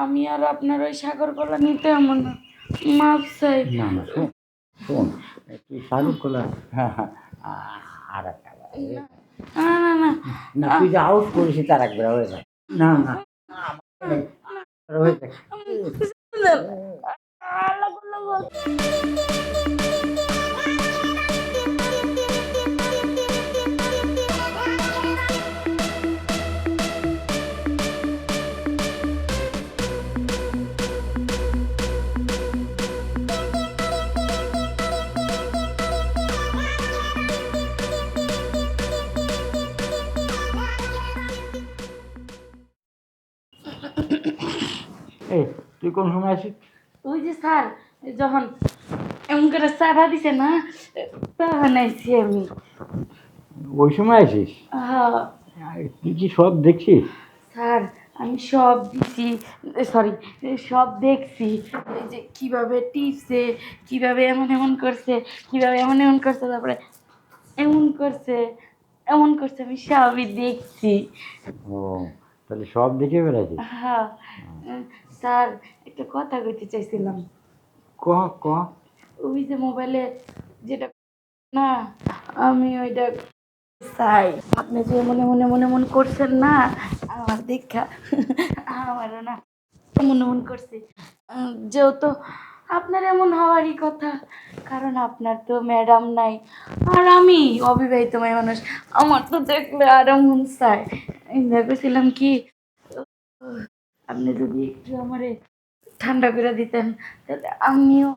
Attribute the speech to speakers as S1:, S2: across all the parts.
S1: আমি আর আপনার ওই সাগর কলা নিতে এমন না, মাপ চাই।
S2: না না শোন শোন, তুই সাগর কলা, হ্যাঁ হ্যাঁ, আর একটা
S1: না না না না
S2: না, তুই যে আউট করিস তার একবার হয়ে যায়। না না হয়ে যায়।
S1: লাগো লাগো।
S2: এই তুই কোন সময় আসিস?
S1: ওই যে স্যার, যখন এমন করে চাটা দিছে না, তখন আইছি আমি।
S2: ওই সময় আসিস?
S1: হ্যাঁ
S2: তুই কি সব দেখছিস?
S1: স্যার, আমি সব দিছি, সরি, সব দেখছি। এই যে কিভাবে টিপছে, কিভাবে এমন এমন করছে, কিভাবে এমন এমন করছে, তারপরে এমন করছে, এমন করছে, আমি সবই দেখছি।
S2: ও, তাহলে সব দেখে বেড়াচ্ছিস?
S1: হ্যাঁ স্যার, একটা কথা কইতে চাইছিলাম।
S2: ক ক।
S1: ওই যে মোবাইলে যেটা না, আমি ওইটা চাই। আপনি যে মনে মনে মনে মনে করছেন না, আমার দেখা আমারও না মনে মনে করছি। যেহেতু আপনার এমন হওয়ারই কথা, কারণ আপনার তো ম্যাডাম নাই, আর আমি অবিবাহিত মেয়ে মানুষ, আমার তো দেখলে আরো মন চায়। ভেবেছিলাম কি, আপনি যদি একটু আমারে ঠান্ডা করে দিতেন, তাহলে আমিও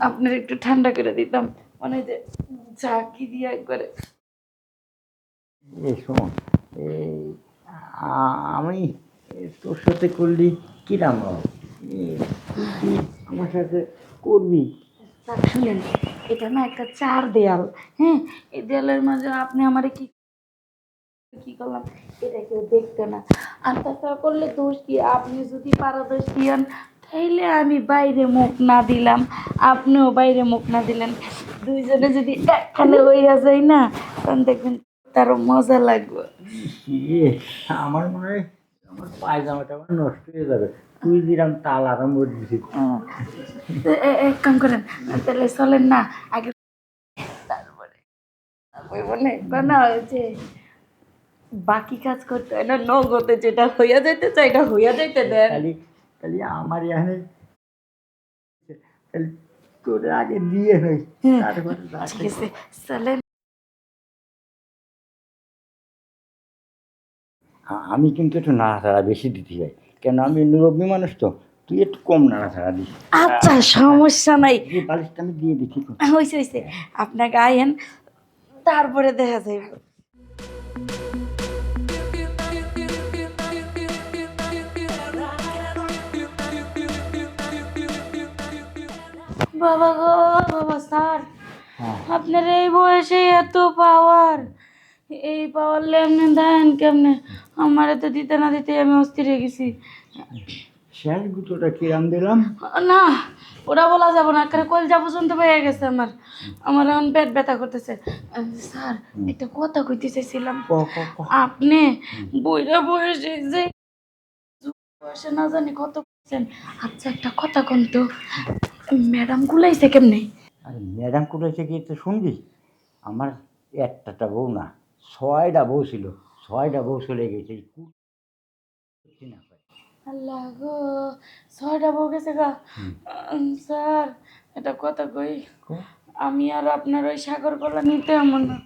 S1: আপনার একটু ঠান্ডা করে দিতাম, মানে যে ঝাঁকি দিয়ে একবারে।
S2: এই শোন, এই আমি তোর সাথে করলি কিরাম হবে? তুই আমার সাথে করবি?
S1: স্যার শুনেন, এটা না একটা চার দেয়াল, হ্যাঁ, এই দেয়ালের মাঝে আপনি আমারে কি কি করলাম, এটা কেউ দেখতো না। আর তাছাড়া করলে দোষ কি, আপনি যদি পারদর্শী হন, তাইলে আমি বাইরে মুখ না দিলাম, আপনিও বাইরে মুখ না দিলেন, দুইজনে যদি একখানে হইয়া যাই না, তখন দেখবেন তারও মজা লাগবে।
S2: ইয়ে, আমার মনে হয় আমার পায়জামাটা আমার নষ্ট হয়ে যাবে। তুই যেরকম তাল আরম্ভ দিছিস।
S1: তো এক কাম করেন, তাহলে চলেন না আগে, তারপরে ওই মনে না হয়েছে বাকি কাজ করতে হয় না, নগদে যেটা হইয়া যাইতে চাই এটা হইয়া যাইতে দেন।
S2: খালি খালি আমার এখানে, খালি তোর আগে দিয়ে হই, তারপরে
S1: ঠিক আছে চলেন।
S2: আমি কিন্তু একটু নাড়াচাড়া বেশি দিতে হয়, কেন আমি মুরব্বী মানুষ তো। তুই একটু কম নাড়াচাড়া দিস।
S1: আচ্ছা সমস্যা নাই,
S2: এই বালিশটা আমি দিয়ে দিচ্ছি তো।
S1: হয়েছে হয়েছে, আপনাকে আইন, তারপরে দেখা যাইব। বাবা গো বাবা, স্যার
S2: হ্যাঁ,
S1: আপনার এই বয়সে এত পাওয়ার, এই পাওয়ার এমনি দেন কেমনে? আমারে তো দিতে না দিতে আমি অস্থির হয়ে গেছি।
S2: শেষ গুঁতোটা কিরাম দিলাম?
S1: না, ওরা বলা যাবো না, কারণ কলজা পর্যন্ত পেয়ে গেছে আমার, আমার এখন পেট ব্যথা করতেছে। স্যার একটা কথা কইতে চাইছিলাম।
S2: ক ক ক।
S1: আপনি বইরা বয়সে যে বয়সে না জানি কত করছেন, আচ্ছা একটা কথা কোন তো, ম্যাডাম গুলাইছে কেমনে?
S2: আরে ম্যাডাম কোথায় থেকে তো শুনবি, আমার একটা বউ না, 6টা বউ ছিল, 6টা বউ চলে গেছে। এই কুর্তি না পায়।
S1: আল্লাহ গো, 6টা বউ গেছে গা। স্যার এটা কথা কই,
S2: ক।
S1: আমি আর আপনার ওই সাগর কলা নিতে এমন না,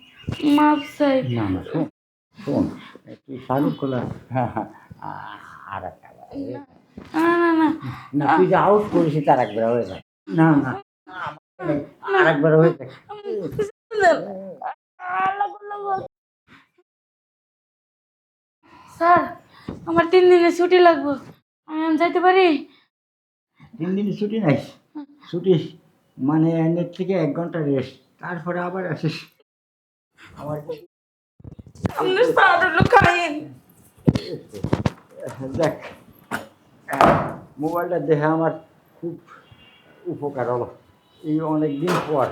S1: মাপ চাই।
S2: না না শোন শোন, তুই সাগর কলা, হ্যাঁ হ্যাঁ, আর একটা
S1: না না না
S2: না, তুই যে আউট করিস তার একবার হয়ে যায়। না না, আর একবার হয়ে যায়।
S1: স্যার আমার 3 দিনের ছুটি লাগবে, আমি যাইতে পারি?
S2: 3 দিন ছুটি নাই? ছুটি মানে এনের থেকে 1 ঘন্টা রেস্ট, তারপরে আবার আসিস। আমার
S1: আপনার স্যার হলো খাইন।
S2: দেখ, মোবাইলটা দেখে আমার খুব উপকার হলো, এই অনেক দিন পর